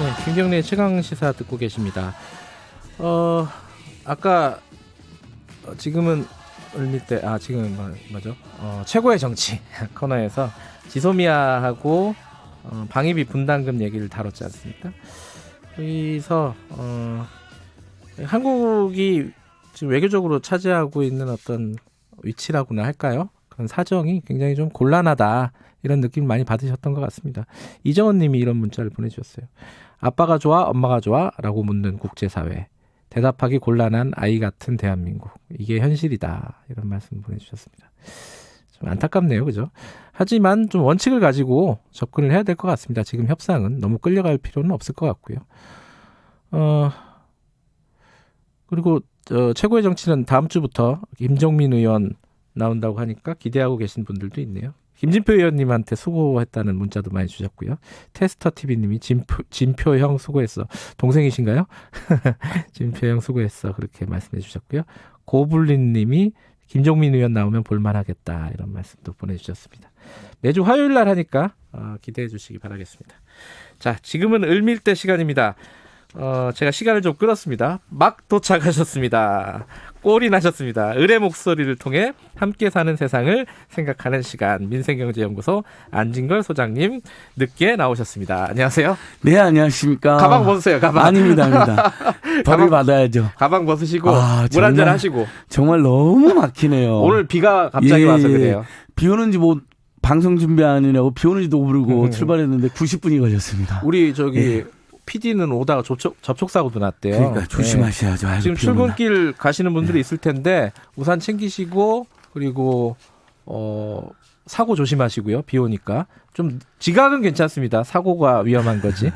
네, 김경래의 최강시사 듣고 계십니다. 아까 지금은 올릴 때 지금은 뭐죠? 최고의 정치 코너에서 지소미아하고 방위비 분담금 얘기를 다뤘지 않습니까? 여기서 한국이 지금 외교적으로 차지하고 있는 어떤 위치라고나 할까요? 그런 사정이 굉장히 좀 곤란하다, 이런 느낌 많이 받으셨던 것 같습니다. 이정원 님이 이런 문자를 보내주셨어요. 아빠가 좋아 엄마가 좋아? 라고 묻는 국제사회, 대답하기 곤란한 아이 같은 대한민국, 이게 현실이다, 이런 말씀 보내주셨습니다. 좀 안타깝네요, 그죠? 하지만 좀 원칙을 가지고 접근을 해야 될 것 같습니다. 지금 협상은 너무 끌려갈 필요는 없을 것 같고요. 그리고 최고의 정치는 다음 주부터 김종민 의원 나온다고 하니까 기대하고 계신 분들도 있네요. 김진표 의원님한테 수고했다는 문자도 많이 주셨고요. 테스터TV님이 진표형 수고했어. 동생이신가요? 진표형 수고했어. 그렇게 말씀해 주셨고요. 고블린님이 김종민 의원 나오면 볼만하겠다, 이런 말씀도 보내주셨습니다. 매주 화요일 날 하니까 기대해 주시기 바라겠습니다. 자, 지금은 을밀대 시간입니다. 제가 시간을 좀 끌었습니다. 막 도착하셨습니다. 꼴이 나셨습니다. 을의 목소리를 통해 함께 사는 세상을 생각하는 시간, 민생경제연구소 안진걸 소장님 늦게 나오셨습니다. 안녕하세요. 네, 안녕하십니까. 가방 벗으세요. 가방. 아닙니다. 벌을 받아야죠. 가방 벗으시고 물 한잔 하시고. 정말 너무 막히네요. 오늘 비가 갑자기 와서 그래요. 비 오는지 방송 준비하느냐고 비 오는지도 모르고 출발했는데 90분이 걸렸습니다. 우리 PD는 오다가 접촉사고도 났대요. 그러니까 조심하셔야죠. 네. 지금 출근길 가시는 분들이 있을 텐데 우산 챙기시고, 그리고 사고 조심하시고요. 비 오니까. 좀 지각은 괜찮습니다. 사고가 위험한 거지.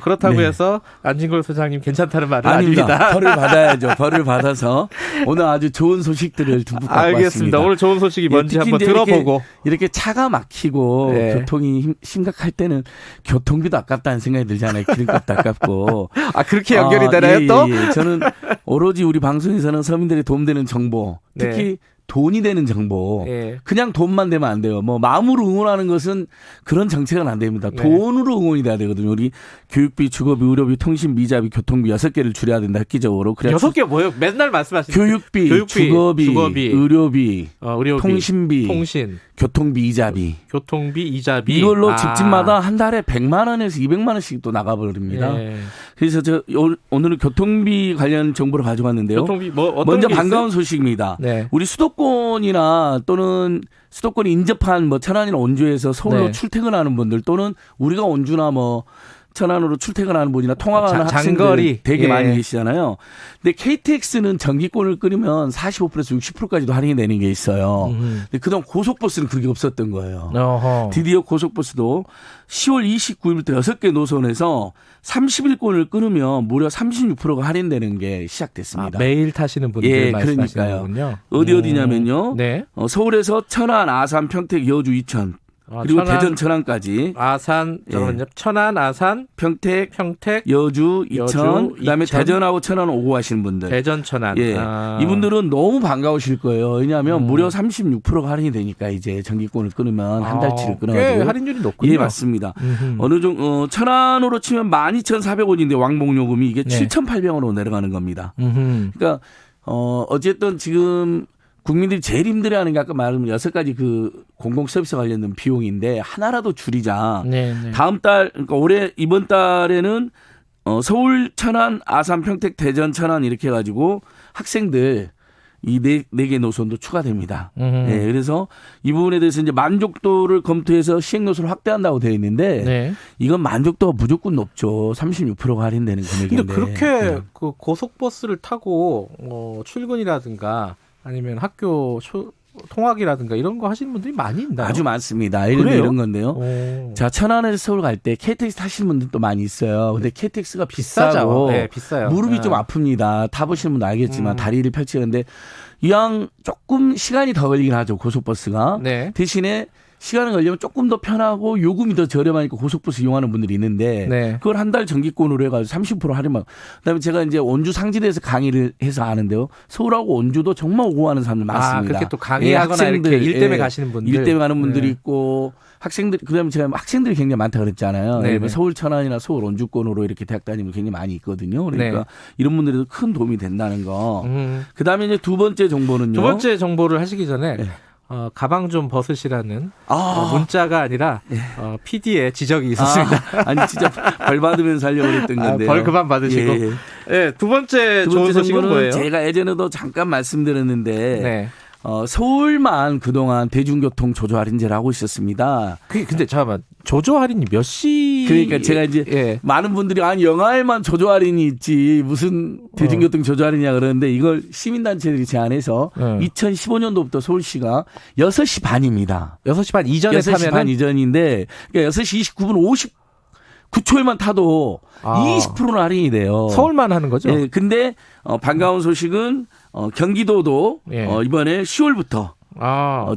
그렇다고 해서 안진걸 소장님 괜찮다는 말은 아닙니다. 벌을 받아야죠. 벌을 받아서 오늘 아주 좋은 소식들을 듬뿍 갖고 알겠습니다. 왔습니다. 오늘 좋은 소식이 뭔지 한번 들어보고. 이렇게 차가 막히고 교통이 심각할 때는 교통비도 아깝다는 생각이 들잖아요. 기름값도 아깝고. 그렇게 연결이 되나요 또? 예. 저는 오로지 우리 방송에서는 서민들이 도움되는 정보, 특히 돈이 되는 정보, 그냥 돈만 되면 안 돼요. 마음으로 응원하는 것은 그런 정책은 안 됩니다. 돈으로 응원이 돼야 되거든요. 우리 교육비, 주거비, 의료비, 통신비, 이자비, 교통비 6개를 줄여야 된다, 획기적으로. 6개 뭐예요? 맨날 말씀하시는 교육비, 주거비, 의료비, 통신비, 교통비, 이자비. 이걸로 집집마다 한 달에 100만 원에서 200만 원씩 또 나가버립니다. 그래서 오늘은 교통비 관련 정보를 가져왔는데요. 먼저 반가운 소식입니다. 우리 수도권이나 또는 수도권이 인접한 천안이나 원주에서 서울로 출퇴근하는 분들, 또는 우리가 원주나 천안으로 출퇴근하는 분이나 통학하는 학생들이 되게 많이 계시잖아요. 근데 KTX는 전기권을 끊으면 45%에서 60%까지도 할인이 되는 게 있어요. 근데 그동안 고속버스는 그게 없었던 거예요. 드디어 고속버스도 10월 29일부터 6개 노선에서 30일권을 끊으면 무려 36%가 할인되는 게 시작됐습니다. 매일 타시는 분들 말씀하시는군요. 그러니까요. 어디냐면요. 서울에서 천안, 아산, 평택, 여주, 이천, 그리고 대전, 천안까지. 천안, 아산, 평택, 여주, 이천, 그다음에 대전하고 천안 오고 하시는 분들. 대전, 천안. 이분들은 너무 반가우실 거예요. 왜냐하면 무려 36%가 할인이 되니까, 이제 전기권을 끊으면 한 달치를 끊어가지고. 꽤 할인율이 높군요. 예, 맞습니다. 어느 정도 천안으로 치면 12,400원인데 왕복 요금이 이게 7,800원으로 내려가는 겁니다. 그러니까 어쨌든 지금 국민들이 제일 힘들어하는 게 아까 말한 6가지 그 공공서비스 관련된 비용인데 하나라도 줄이자. 다음 달, 그러니까 이번 달에는 서울, 천안, 아산, 평택, 대전, 천안 이렇게 해가지고 학생들 이 네 개 노선도 추가됩니다. 그래서 이 부분에 대해서 이제 만족도를 검토해서 시행 노선을 확대한다고 되어 있는데 이건 만족도가 무조건 높죠. 36%가 할인되는 금액인데. 근데 그렇게 그 고속버스를 타고 출근이라든가 아니면 학교 통학이라든가 이런 거 하시는 분들이 많이 있나요? 아주 많습니다. 이런 건데요. 자, 천안에서 서울 갈 때 KTX 타시는 분들도 많이 있어요. 근데 KTX가 비싸고 비싸요. 무릎이 좀 아픕니다. 타보시는 분도 알겠지만 다리를 펼치는데 이왕 조금 시간이 더 걸리긴 하죠. 고속버스가. 대신에 시간을 걸리면 조금 더 편하고 요금이 더 저렴하니까 고속버스 이용하는 분들이 있는데 네. 그걸 한 달 정기권으로 해가지고 30% 할인만. 그다음에 제가 이제 원주 상지대에서 강의를 해서 아는데요. 서울하고 원주도 정말 오고 가는 사람들 많습니다. 아, 그렇게 또 강의하거나 이렇게 일 때문에 가시는 분들. 일 때문에 가는 분들이 있고 학생들 그다음에 제가 학생들이 굉장히 많다 그랬잖아요. 네네. 서울 천안이나 서울 원주권으로 이렇게 대학 다니는 굉장히 많이 있거든요. 그러니까 네. 이런 분들에도 큰 도움이 된다는 거. 그다음에 이제 두 번째 정보는요. 두 번째 정보를 하시기 전에 가방 좀 벗으시라는 문자가 아니라 PD의 지적이 있었습니다. 아니 진짜 벌 받으면서 하려고 그랬던 건데요. 벌 그만 받으시고. 예. 네, 두 번째 좋은 소식은 뭐예요? 제가 예전에도 잠깐 말씀드렸는데 네. 서울만 그동안 대중교통 조조 할인제를 하고 있었습니다. 근데 잠깐만 조조 할인이 몇 시? 그러니까 제가 이제 많은 분들이 아니 영화에만 조조 할인이 있지 무슨 대중교통 조조 할인이냐 그러는데 이걸 시민단체들이 제안해서 2015년도부터 서울시가 6시 반입니다. 6시 반 이전에 6시 타면은 반 이전인데 그러니까 6시 29분 59초에만 타도 20%는 할인이 돼요. 서울만 하는 거죠? 예, 근데 반가운 소식은 경기도도 이번에 10월부터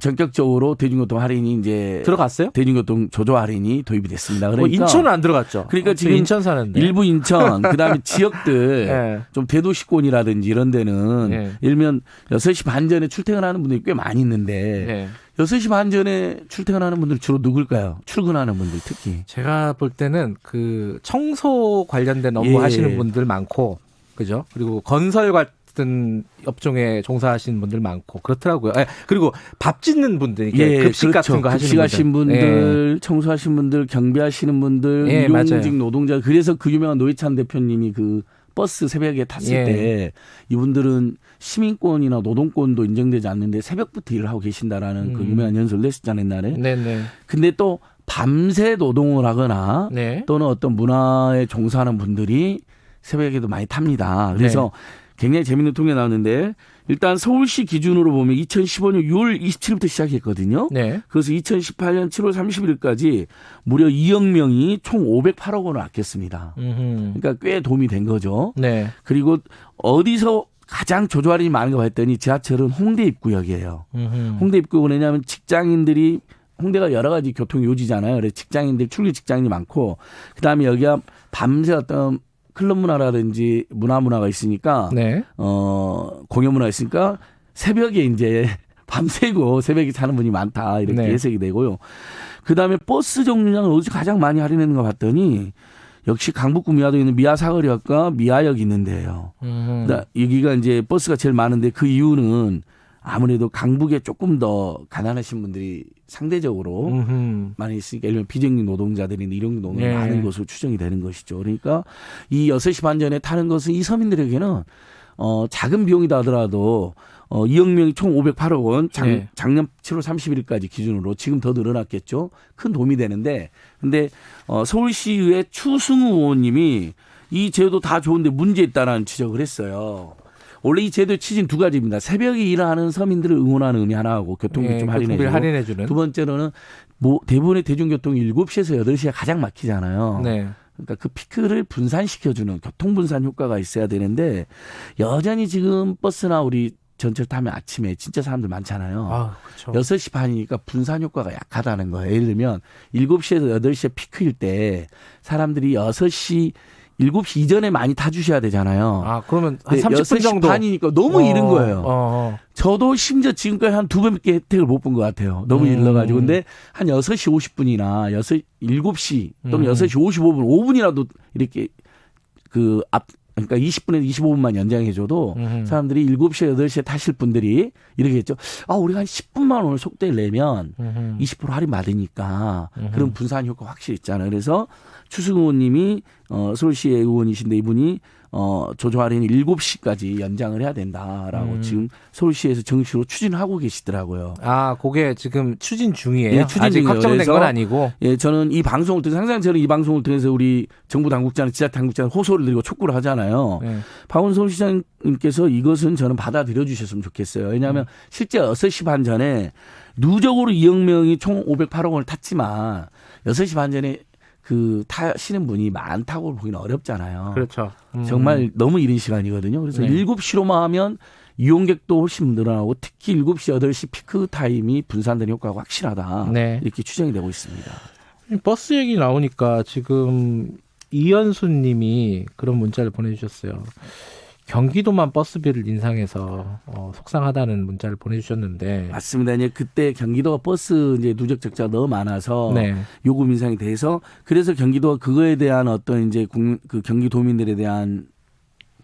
전격적으로 대중교통 할인이 이제 들어갔어요? 대중교통 조조 할인이 도입이 됐습니다. 그러니까 인천은 안 들어갔죠. 그러니까 지금 인천 사는데 일부 인천 그다음에 지역들 좀 대도시권이라든지 이런 데는 예를 들면 6시 반 전에 출퇴근하는 분들이 꽤 많이 있는데 6시 반 전에 출퇴근하는 분들 주로 누굴까요? 출근하는 분들 특히. 제가 볼 때는 그 청소 관련된 업무 하시는 분들 많고 그죠? 그리고 건설 같은 업종에 종사하시는 분들 많고 그렇더라고요. 그리고 밥 짓는 분들, 급식 그렇죠. 같은 거 급식하신 분들, 청소하신 분들, 경비하시는 분들, 일용직 노동자. 그래서 그 유명한 노회찬 대표님이 그 버스 새벽에 탔을 때 이분들은 시민권이나 노동권도 인정되지 않는데 새벽부터 일을 하고 계신다라는 그 유명한 연설을 냈었잖아요, 옛날에. 네네. 근데 또 밤새 노동을 하거나 또는 어떤 문화에 종사하는 분들이 새벽에도 많이 탑니다. 그래서 굉장히 재밌는 통계 나왔는데 일단 서울시 기준으로 보면 2015년 6월 27일부터 시작했거든요. 그래서 2018년 7월 31일까지 무려 2억 명이 총 508억 원을 아꼈습니다. 그러니까 꽤 도움이 된 거죠. 그리고 어디서 가장 조조 할인이 많은가 봤더니 지하철은 홍대 입구역이에요. 홍대 입구역은 왜냐하면 직장인들이 홍대가 여러 가지 교통 요지잖아요. 그래서 직장인들 출근 직장인이 많고 그다음에 여기가 밤새 어떤 클럽 문화라든지 문화가 있으니까 공연 문화가 있으니까 새벽에 이제 밤새고 새벽에 사는 분이 많다 이렇게 해석이 되고요. 그다음에 버스 종류는 어디서 가장 많이 할인했는가 봤더니 역시 강북구 미아도에 있는 미아사거리역과 미아역이 있는데요. 여기가 이제 버스가 제일 많은데 그 이유는 아무래도 강북에 조금 더 가난하신 분들이 상대적으로 많이 있으니까 예를 들면 비정규 노동자들이나 일용직 노동자들이 많은 것으로 추정이 되는 것이죠. 그러니까 이 6시 반 전에 타는 것은 이 서민들에게는 작은 비용이다 하더라도 2억 명이 총 508억 원 작년 7월 31일까지 기준으로 지금 더 늘어났겠죠. 큰 도움이 되는데 근데 서울시의회 추승우 의원님이 이 제도 다 좋은데 문제 있다라는 지적을 했어요. 원래 이 제도의 취지는 두 가지입니다. 새벽에 일하는 서민들을 응원하는 의미 하나하고 교통비 좀 할인해주는. 두 번째로는 대부분의 대중교통이 7시에서 8시가 가장 막히잖아요. 그러니까 그 피크를 분산시켜주는 교통 분산 효과가 있어야 되는데 여전히 지금 버스나 우리 전철 타면 아침에 진짜 사람들 많잖아요. 그렇죠. 6시 반이니까 분산 효과가 약하다는 거예요. 예를 들면 7시에서 8시에 피크일 때 사람들이 7시 이전에 많이 타주셔야 되잖아요. 그러면 한 30분 정도. 6시 반이니까 너무 이른 거예요. 저도 심지어 지금까지 한 2번밖에 혜택을 못 본 것 같아요. 너무 일러가지고. 근데 한 6시 50분이나 7시 또는 6시 55분, 5분이라도 이렇게 그러니까 20분에서 25분만 연장해줘도 사람들이 7시에 8시에 타실 분들이 이렇게 했죠. 우리가 한 10분만 오늘 속도를 내면 20% 할인 받으니까 그런 분산 효과 확실히 있잖아요. 그래서 추승우 의원님이 서울시의 의원이신데 이분이 조조 할인을 7시까지 연장을 해야 된다라고 지금 서울시에서 정식으로 추진하고 계시더라고요. 그게 지금 추진 중이에요? 아직 확정된 건 아니고? 저는 이 방송을 통해서 항상 저는 이 방송을 통해서 우리 정부 당국자나 지자 당국자는 호소를 드리고 촉구를 하잖아요. 박원순 서울시장님께서 이것은 저는 받아들여 주셨으면 좋겠어요. 왜냐하면 실제 6시 반 전에 누적으로 2억 명이 총 508억 원을 탔지만 6시 반 전에 타시는 분이 많다고 보기는 어렵잖아요. 그렇죠. 정말 너무 이른 시간이거든요. 그래서 7시로만 하면 이용객도 훨씬 늘어나고 특히 7시, 8시 피크 타임이 분산되는 효과가 확실하다. 네. 이렇게 추정이 되고 있습니다. 버스 얘기 나오니까 지금 이현수 님이 그런 문자를 보내주셨어요. 경기도만 버스비를 인상해서 속상하다는 문자를 보내주셨는데 맞습니다. 이제 그때 경기도가 버스 이제 누적 적자가 너무 많아서 네. 요금 인상이 돼서 그래서 경기도가 그거에 대한 어떤 이제 그 경기도민들에 대한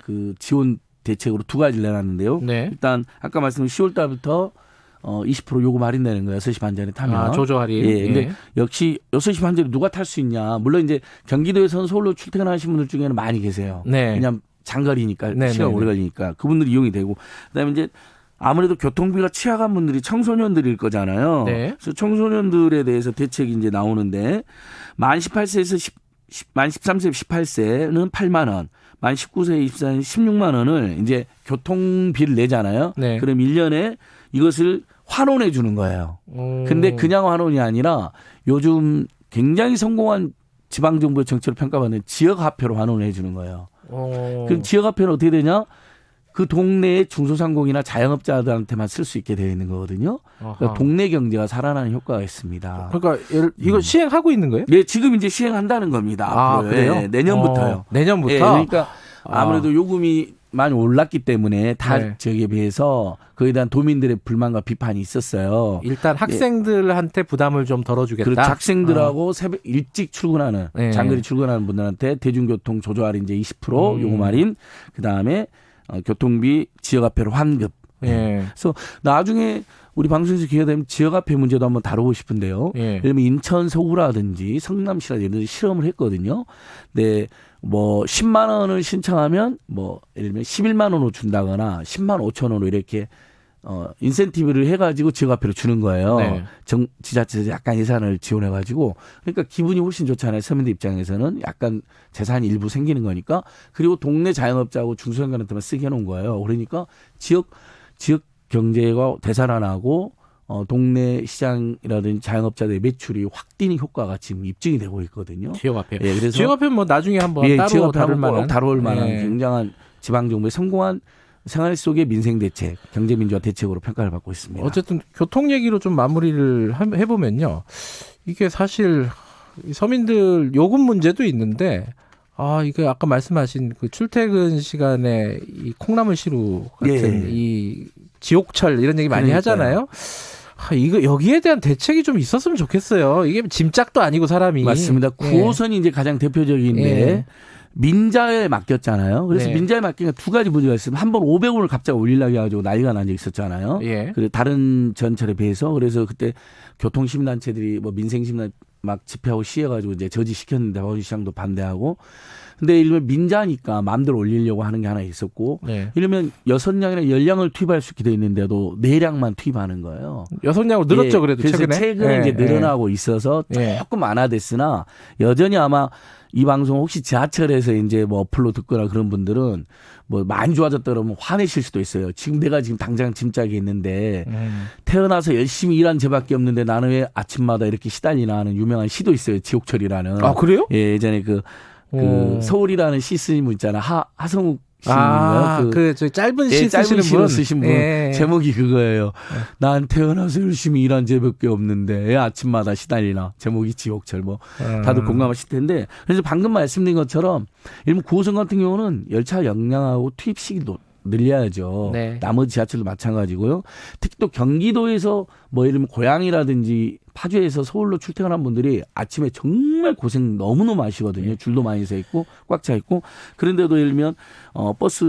그 지원 대책으로 두 가지를 내놨는데요. 네. 일단 아까 말씀드린 10월 달부터 20% 요금 할인되는 거예요. 6시 반 전에 타면. 아, 조조 할인. 예. 근데 역시 6시 반 전에 누가 탈 수 있냐. 물론 이제 경기도에서는 서울로 출퇴근하시는 분들 중에는 많이 계세요. 네. 왜냐하면 장거리니까 네, 시간 네, 오래 네. 걸리니까 그분들이 이용이 되고 그다음에 이제 아무래도 교통비가 취약한 분들이 청소년들일 거잖아요. 네. 그래서 청소년들에 대해서 대책이 이제 나오는데 만 18세에서 만 13세 18세는 8만 원, 만 19세 24세는 16만 원을 이제 교통비를 내잖아요. 네. 그럼 1년에 이것을 환원해 주는 거예요. 근데 그냥 환원이 아니라 요즘 굉장히 성공한 지방정부의 정책을 평가받는 지역화폐로 환원을 해 주는 거예요. 그럼 지역화폐는 어떻게 되냐? 그 동네의 중소상공이나 자영업자들한테만 쓸 수 있게 되어 있는 거거든요. 그러니까 동네 경제가 살아나는 효과가 있습니다. 그러니까 이거 시행하고 있는 거예요? 네, 지금 이제 시행한다는 겁니다. 아, 그래요? 네, 내년부터요. 내년부터? 네, 그러니까 아무래도 요금이 많이 올랐기 때문에 타 네. 지역에 비해서 그에 대한 도민들의 불만과 비판이 있었어요. 일단 학생들한테 부담을 좀 덜어주겠다. 그리고 학생들하고 새벽 일찍 출근하는 네. 장거리 출근하는 분들한테 대중교통 조조 할인 이제 20% 요금 할인 그다음에 교통비 지역화폐로 환급. 예. 그래서 나중에 우리 방송에서 기회가 되면 지역화폐 문제도 한번 다루고 싶은데요. 예. 예를 들면 인천 서구라든지 성남시라든지 이런 데 실험을 했거든요. 근데 뭐 10만 원을 신청하면 뭐 예를 들면 11만 원으로 준다거나 10만 5천 원으로 이렇게 인센티브를 해가지고 지역화폐로 주는 거예요. 네. 지자체에서 약간 예산을 지원해가지고 그러니까 기분이 훨씬 좋잖아요. 서민들 입장에서는 약간 재산이 일부 생기는 거니까 그리고 동네 자영업자하고 중소형간한테만 쓰게 해놓은 거예요. 그러니까 지역 경제가 되살아나고 동네 시장이라든지 자영업자들의 매출이 확 뛰는 효과가 지금 입증이 되고 있거든요. 지역화폐. 예, 그래서 지역화폐는 뭐 나중에 한번 따로 지역화폐 다룰 만한. 다룰 만한 예. 굉장한 지방정부의 성공한 생활 속의 민생 대책, 경제민주화 대책으로 평가를 받고 있습니다. 어쨌든 교통 얘기로 좀 마무리를 해보면요. 이게 사실 서민들 요금 문제도 있는데 이게 아까 말씀하신 그 출퇴근 시간에 이 콩나물 시루 같은 이 지옥철 이런 얘기 많이 그러니까요. 하잖아요. 이거 여기에 대한 대책이 좀 있었으면 좋겠어요. 이게 짐짝도 아니고 사람이. 맞습니다. 9호선이 이제 가장 대표적인데 민자에 맡겼잖아요. 그래서 네. 민자에 맡기니까 두 가지 문제가 있으면 한 번 500원을 갑자기 올리려고 해가지고 난리가 난 적이 있었잖아요. 예. 그리고 다른 전철에 비해서 그래서 그때 교통시민단체들이 뭐 민생시민 막 집회하고 시해가지고 이제 저지시켰는데 서울시장도 반대하고. 근데 이러면 민자니까 마음대로 올리려고 하는 게 하나 있었고 네. 이러면 6량이나 10량을 투입할 수 있게 돼 있는데도 4량만 투입하는 거예요. 6량으로 늘었죠. 그래도 그래서 최근에 예. 이제 늘어나고 있어서 조금 완화됐으나 여전히 아마 이 방송 혹시 지하철에서 이제 뭐 어플로 듣거나 그런 분들은 뭐 많이 좋아졌다 그러면 화내실 수도 있어요. 지금 내가 지금 당장 짐짝이 있는데 태어나서 열심히 일한 죄밖에 없는데 나는 왜 아침마다 이렇게 시달리나 하는 유명한 시도 있어요. 지옥철이라는. 아, 그래요? 예, 예전에 그 서울이라는 시 쓰신 분 있잖아요. 하성욱 시인인가요? 저 짧은 시 짧은 시로 분. 쓰신 분. 예. 제목이 그거예요. 난 태어나서 열심히 일한 죄밖에 없는데 왜 아침마다 시달리나. 제목이 지옥철 뭐 다들 공감하실 텐데 그래서 방금 말씀드린 것처럼 일본 9호선 같은 경우는 열차 역량하고 투입 시기도 늘려야죠. 네. 나머지 지하철도 마찬가지고요. 특히 또 경기도에서 뭐 예를 들면 고양이라든지 파주에서 서울로 출퇴근한 분들이 아침에 정말 고생 너무너무 하시거든요. 줄도 많이 서 있고 꽉 차 있고 그런데도 예를 들면 버스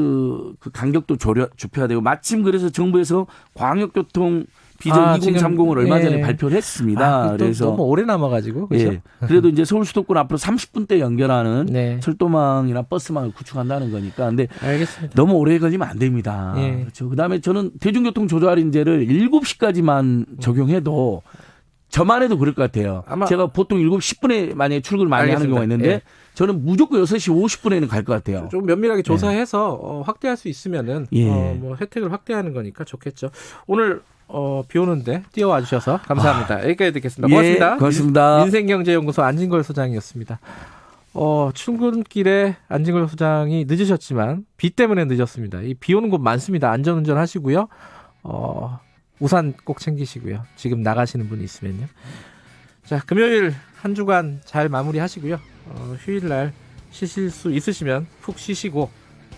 그 간격도 좁혀야 되고 마침 그래서 정부에서 광역교통 비전 2030을 얼마 전에 발표를 했습니다. 그래서 너무 오래 남아가지고 그렇죠? 예. 그래도 이제 서울 수도권 앞으로 30분대 연결하는 네. 철도망이나 버스망을 구축한다는 거니까. 근데 알겠습니다. 너무 오래 걸리면 안 됩니다. 예. 그렇죠. 그다음에 저는 대중교통 조조 할인제를 7시까지만 적용해도 저만 해도 그럴 것 같아요. 제가 보통 7시 10분에 만약에 출근을 많이 하는 경우가 있는데 예. 저는 무조건 6시 50분에는 갈 것 같아요. 좀 면밀하게 조사해서 확대할 수 있으면은 예. 뭐 혜택을 확대하는 거니까 좋겠죠. 오늘 비 오는데 뛰어와 주셔서 감사합니다. 여기까지 듣겠습니다. 고맙습니다. 고맙습니다. 민생경제연구소 안진걸 소장이었습니다. 출근길에 안진걸 소장이 늦으셨지만 비 때문에 늦었습니다. 이 비 오는 곳 많습니다. 안전운전 하시고요. 우산 꼭 챙기시고요. 지금 나가시는 분이 있으면요. 자, 금요일 한 주간 잘 마무리하시고요. 휴일날 쉬실 수 있으시면 푹 쉬시고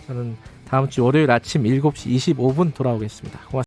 저는 다음 주 월요일 아침 7시 25분 돌아오겠습니다. 고맙습니다.